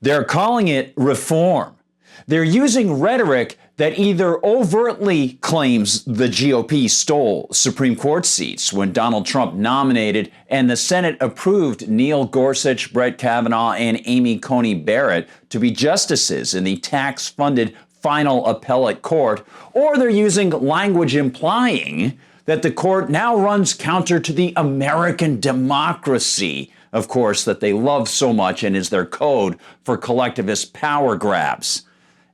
They're calling it reform. They're using rhetoric that either overtly claims the GOP stole Supreme Court seats when Donald Trump nominated and the Senate approved Neil Gorsuch, Brett Kavanaugh, and Amy Coney Barrett to be justices in the tax-funded final appellate court, or they're using language implying that the court now runs counter to the American democracy, of course, that they love so much and is their code for collectivist power grabs.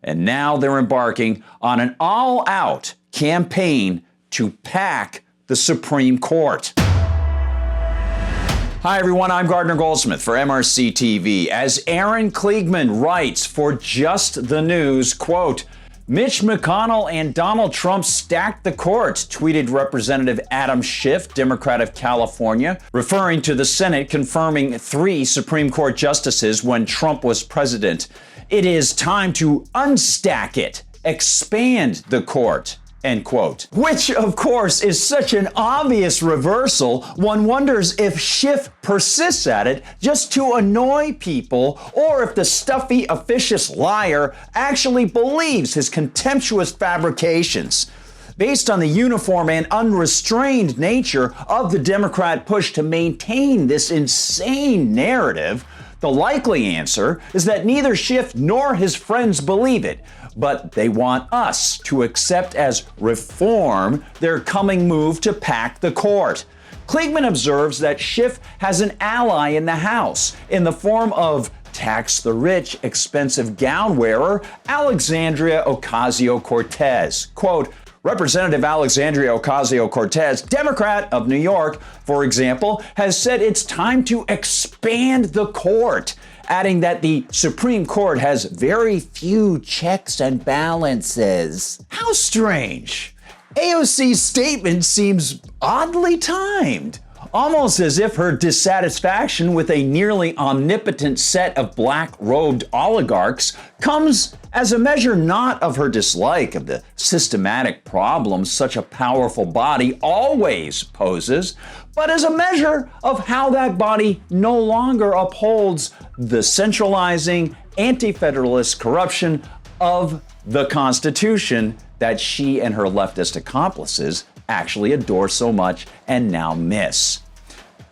And now they're embarking on an all-out campaign to pack the Supreme Court. Hi, everyone. I'm Gardner Goldsmith for MRCTV. As Aaron Kliegman writes for Just the News, quote, Mitch McConnell and Donald Trump stacked the court, tweeted Representative Adam Schiff, Democrat of California, referring to the Senate confirming 3 Supreme Court justices when Trump was president. It is time to unstack it, expand the court, end quote. Which, of course, is such an obvious reversal, one wonders if Schiff persists at it just to annoy people, or if the stuffy, officious liar actually believes his contemptuous fabrications. Based on the uniform and unrestrained nature of the Democrat push to maintain this insane narrative, the likely answer is that neither Schiff nor his friends believe it, but they want us to accept as reform their coming move to pack the court. Kliegman observes that Schiff has an ally in the House in the form of tax the rich, expensive gown wearer Alexandria Ocasio-Cortez. Quote, Representative Alexandria Ocasio-Cortez, Democrat of New York, for example, has said it's time to expand the court, adding that the Supreme Court has very few checks and balances. How strange. AOC's statement seems oddly timed, almost as if her dissatisfaction with a nearly omnipotent set of black-robed oligarchs comes as a measure not of her dislike of the systematic problems such a powerful body always poses, but as a measure of how that body no longer upholds the centralizing, anti-federalist corruption of the Constitution that she and her leftist accomplices actually adore so much and now miss.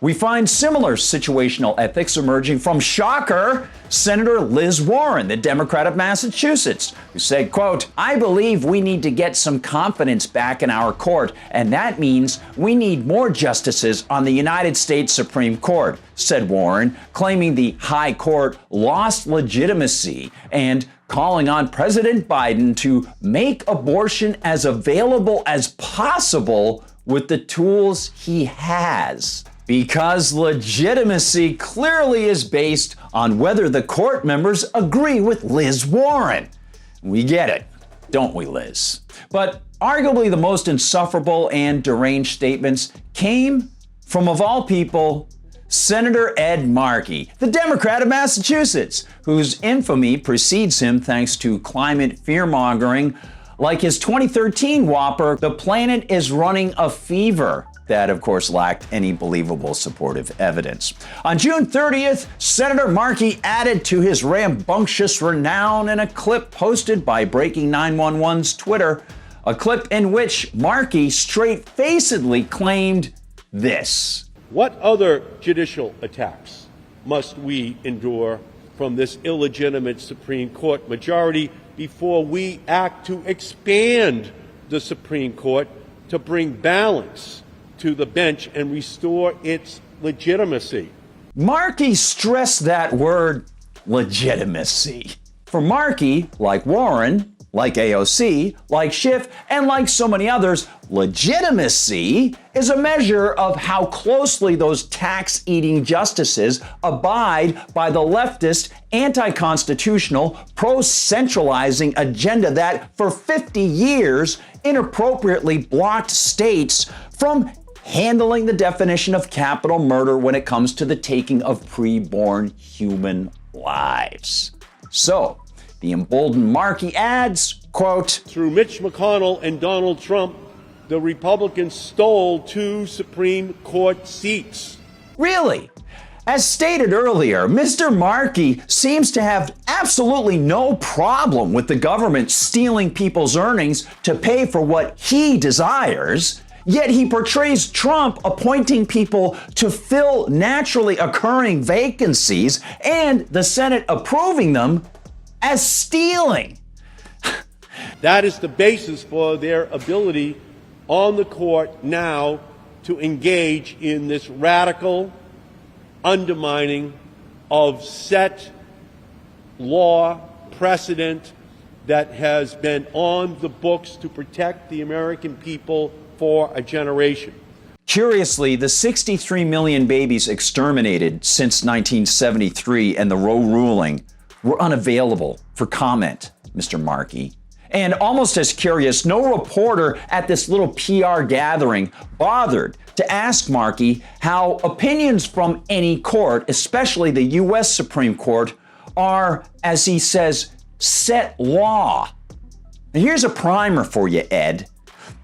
We find similar situational ethics emerging from, shocker, Senator Liz Warren, the Democrat of Massachusetts, who said, quote, I believe we need to get some confidence back in our court, and that means we need more justices on the United States Supreme Court, said Warren, claiming the high court lost legitimacy and calling on President Biden to make abortion as available as possible with the tools he has. Because legitimacy clearly is based on whether the court members agree with Liz Warren. We get it, don't we, Liz? But arguably the most insufferable and deranged statements came from, of all people, Senator Ed Markey, the Democrat of Massachusetts, whose infamy precedes him thanks to climate fear-mongering like his 2013 whopper, the planet is running a fever. That, of course, lacked any believable supportive evidence. On June 30th, Senator Markey added to his rambunctious renown in a clip posted by Breaking 911's Twitter, a clip in which Markey straight-facedly claimed this. What other judicial attacks must we endure from this illegitimate Supreme Court majority before we act to expand the Supreme Court to bring balance to the bench and restore its legitimacy? Markey stressed that word, legitimacy. For Markey, like Warren, like AOC, like Schiff, and like so many others, legitimacy is a measure of how closely those tax-eating justices abide by the leftist, anti-constitutional, pro-centralizing agenda that, for 50 years, inappropriately blocked states from handling the definition of capital murder when it comes to the taking of preborn human lives. So, the emboldened Markey adds, quote, through Mitch McConnell and Donald Trump, the Republicans stole 2 Supreme Court seats. Really? As stated earlier, Mr. Markey seems to have absolutely no problem with the government stealing people's earnings to pay for what he desires, yet he portrays Trump appointing people to fill naturally occurring vacancies and the Senate approving them as stealing. That is the basis for their ability on the court now to engage in this radical undermining of set law precedent that has been on the books to protect the American people for a generation. Curiously, the 63 million babies exterminated since 1973 and the Roe ruling were unavailable for comment, Mr. Markey. And almost as curious, no reporter at this little PR gathering bothered to ask Markey how opinions from any court, especially the U.S. Supreme Court, are, as he says, set law. Now, here's a primer for you, Ed.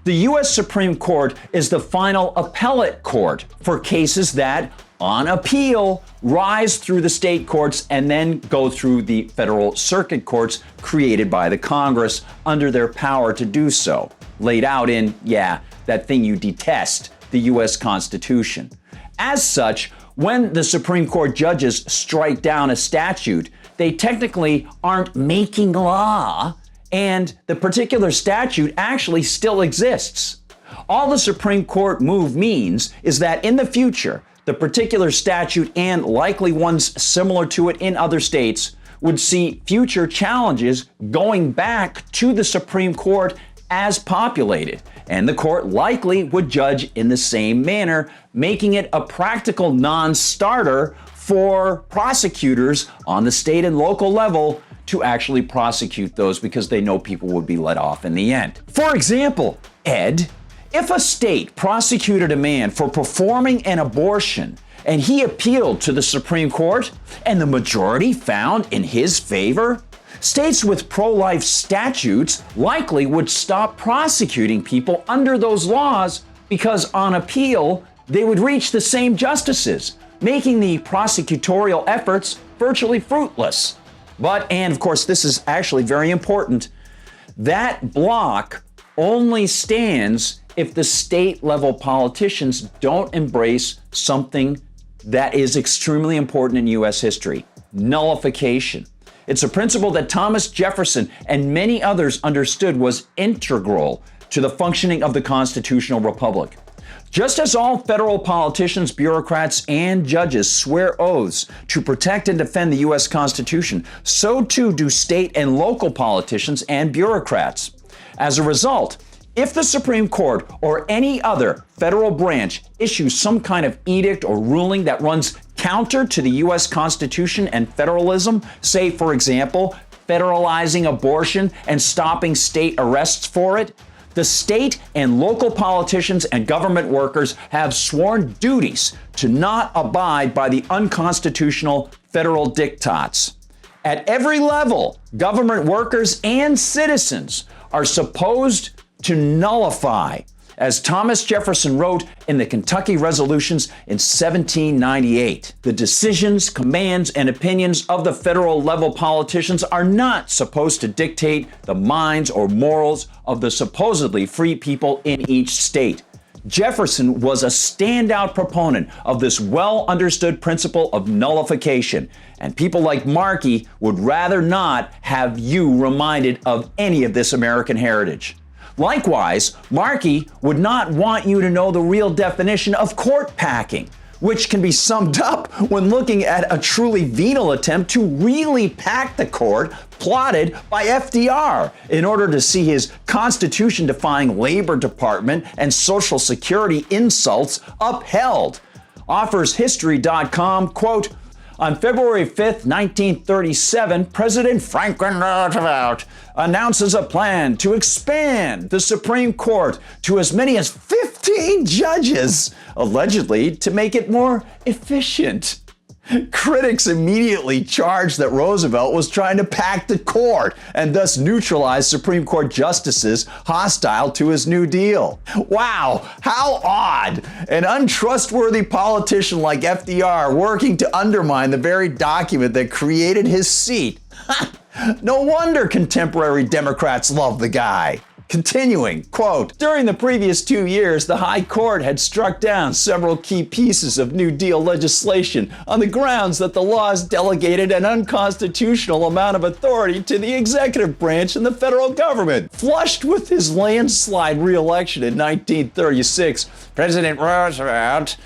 The U.S. Supreme Court is the final appellate court for cases that, on appeal, rise through the state courts and then go through the federal circuit courts created by the Congress under their power to do so, laid out in, that thing you detest, the U.S. Constitution. As such, when the Supreme Court judges strike down a statute, they technically aren't making law, and the particular statute actually still exists. All the Supreme Court move means is that in the future, the particular statute and likely ones similar to it in other states would see future challenges going back to the Supreme Court as populated, and the court likely would judge in the same manner, making it a practical non-starter for prosecutors on the state and local level to actually prosecute those because they know people would be let off in the end. For example, Ed, if a state prosecuted a man for performing an abortion and he appealed to the Supreme Court and the majority found in his favor, states with pro-life statutes likely would stop prosecuting people under those laws because on appeal, they would reach the same justices, making the prosecutorial efforts virtually fruitless. But, and of course, this is actually very important, that block only stands if the state level politicians don't embrace something that is extremely important in U.S. history, nullification. It's a principle that Thomas Jefferson and many others understood was integral to the functioning of the constitutional republic. Just as all federal politicians, bureaucrats, and judges swear oaths to protect and defend the U.S. Constitution, so too do state and local politicians and bureaucrats. As a result, if the Supreme Court or any other federal branch issues some kind of edict or ruling that runs counter to the U.S. Constitution and federalism, say, for example, federalizing abortion and stopping state arrests for it, the state and local politicians and government workers have sworn duties to not abide by the unconstitutional federal diktats. At every level, government workers and citizens are supposed to nullify, as Thomas Jefferson wrote in the Kentucky Resolutions in 1798. The decisions, commands, and opinions of the federal level politicians are not supposed to dictate the minds or morals of the supposedly free people in each state. Jefferson was a standout proponent of this well-understood principle of nullification, and people like Markey would rather not have you reminded of any of this American heritage. Likewise, Markey would not want you to know the real definition of court packing, which can be summed up when looking at a truly venal attempt to really pack the court plotted by FDR in order to see his Constitution-defying Labor Department and Social Security insults upheld. OffersHistory.com, quote, on February 5th, 1937, President Franklin Roosevelt announces a plan to expand the Supreme Court to as many as 15 judges, allegedly to make it more efficient. Critics immediately charged that Roosevelt was trying to pack the court and thus neutralize Supreme Court justices hostile to his New Deal. Wow, how odd! An untrustworthy politician like FDR working to undermine the very document that created his seat. No wonder contemporary Democrats love the guy. Continuing, quote, during the previous 2 years, the High Court had struck down several key pieces of New Deal legislation on the grounds that the laws delegated an unconstitutional amount of authority to the executive branch in the federal government. Flushed with his landslide re-election in 1936, President Roosevelt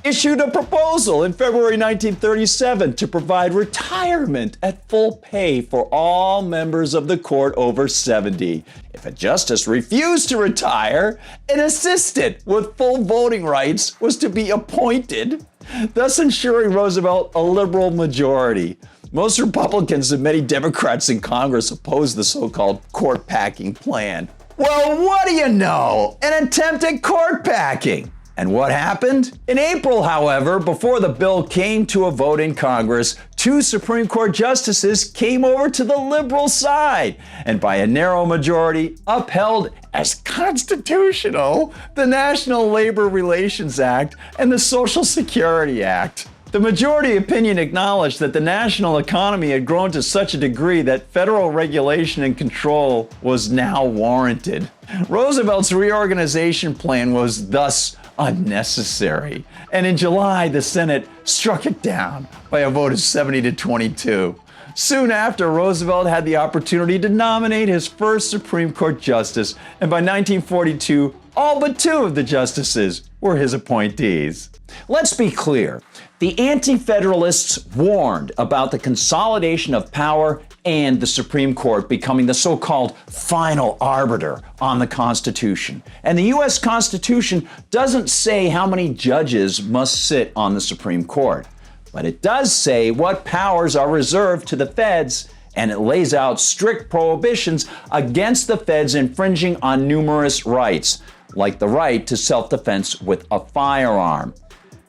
issued a proposal in February 1937 to provide retirement at full pay for all members of the court over 70. If a justice refused to retire, an assistant with full voting rights was to be appointed, thus ensuring Roosevelt a liberal majority. Most Republicans and many Democrats in Congress opposed the so-called court packing plan. Well, what do you know? An attempt at court packing. And what happened? In April, however, before the bill came to a vote in Congress, 2 Supreme Court justices came over to the liberal side and by a narrow majority upheld as constitutional the National Labor Relations Act and the Social Security Act. The majority opinion acknowledged that the national economy had grown to such a degree that federal regulation and control was now warranted. Roosevelt's reorganization plan was thus unnecessary. And in July, the Senate struck it down by a vote of 70 to 22. Soon after, Roosevelt had the opportunity to nominate his first Supreme Court justice, and by 1942, all but 2 of the justices were his appointees. Let's be clear. The Anti-Federalists warned about the consolidation of power and the Supreme Court becoming the so-called final arbiter on the Constitution. And the U.S. Constitution doesn't say how many judges must sit on the Supreme Court, but it does say what powers are reserved to the feds, and it lays out strict prohibitions against the feds infringing on numerous rights, like the right to self-defense with a firearm.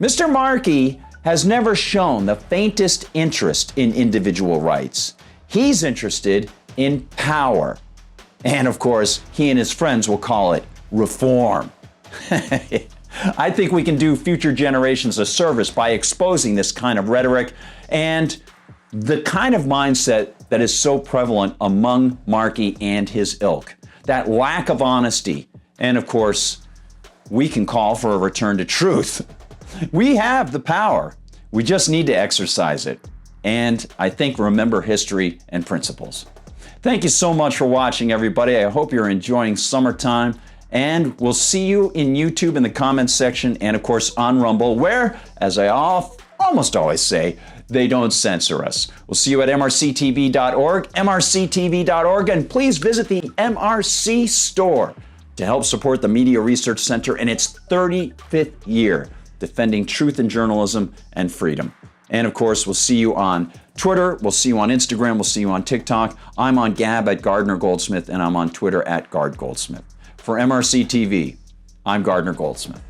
Mr. Markey has never shown the faintest interest in individual rights. He's interested in power. And of course, he and his friends will call it reform. I think we can do future generations a service by exposing this kind of rhetoric and the kind of mindset that is so prevalent among Markey and his ilk. That lack of honesty. And of course, we can call for a return to truth. We have the power. We just need to exercise it. And I think remember history and principles. Thank you so much for watching, everybody. I hope you're enjoying summertime. And we'll see you in YouTube in the comments section and, of course, on Rumble, where, as I almost always say, they don't censor us. We'll see you at MRCTV.org, MRCTV.org, and please visit the MRC Store to help support the Media Research Center in its 35th year, defending truth in journalism and freedom. And of course, we'll see you on Twitter, we'll see you on Instagram, we'll see you on TikTok. I'm on Gab at Gardner Goldsmith, and I'm on Twitter at Gard Goldsmith. For MRC TV, I'm Gardner Goldsmith.